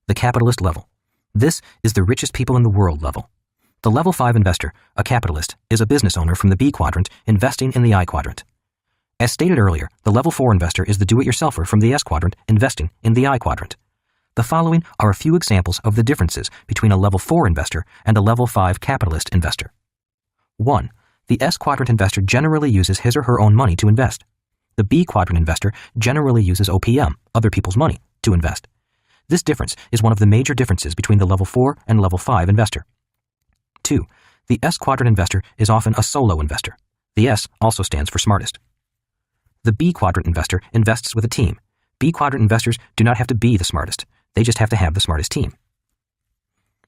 the capitalist level. This is the richest people in the world level. The level 5 investor, a capitalist, is a business owner from the B quadrant investing in the I quadrant. As stated earlier, the level 4 investor is the do-it-yourselfer from the S quadrant investing in the I quadrant. The following are a few examples of the differences between a level 4 investor and a level 5 capitalist investor. 1. The S quadrant investor generally uses his or her own money to invest. The B quadrant investor generally uses OPM, other people's money, to invest. This difference is one of the major differences between the level 4 and level 5 investor. 2. The S quadrant investor is often a solo investor. The S also stands for smartest. The B quadrant investor invests with a team. B quadrant investors do not have to be the smartest. They just have to have the smartest team.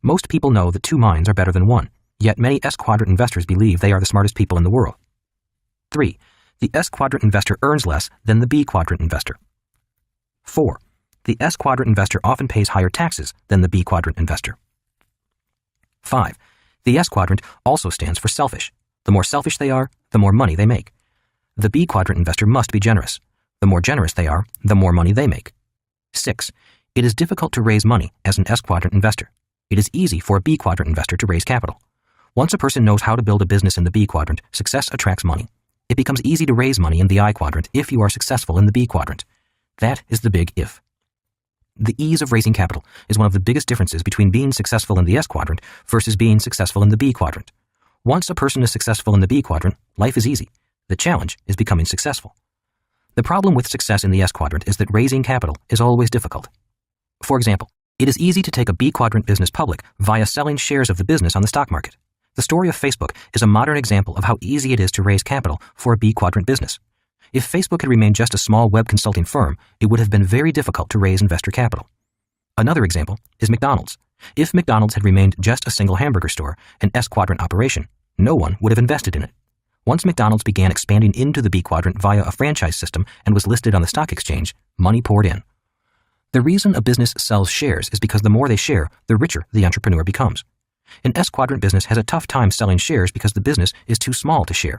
Most people know that 2 minds are better than 1, yet many S quadrant investors believe they are the smartest people in the world. 3. The S quadrant investor earns less than the B quadrant investor. 4. The S quadrant investor often pays higher taxes than the B quadrant investor. 5. The S quadrant also stands for selfish. The more selfish they are, the more money they make. The B quadrant investor must be generous. The more generous they are, the more money they make. 6. It is difficult to raise money as an S quadrant investor. It is easy for a B quadrant investor to raise capital. Once a person knows how to build a business in the B quadrant, success attracts money. It becomes easy to raise money in the I quadrant if you are successful in the B quadrant. That is the big if. The ease of raising capital is one of the biggest differences between being successful in the S quadrant versus being successful in the B quadrant. Once a person is successful in the B quadrant, life is easy. The challenge is becoming successful. The problem with success in the S quadrant is that raising capital is always difficult. For example, it is easy to take a B quadrant business public via selling shares of the business on the stock market. The story of Facebook is a modern example of how easy it is to raise capital for a B quadrant business. If Facebook had remained just a small web consulting firm, it would have been very difficult to raise investor capital. Another example is McDonald's. If McDonald's had remained just a single hamburger store, an S quadrant operation, no one would have invested in it. Once McDonald's began expanding into the B quadrant via a franchise system and was listed on the stock exchange, money poured in. The reason a business sells shares is because the more they share, the richer the entrepreneur becomes. An S quadrant business has a tough time selling shares because the business is too small to share.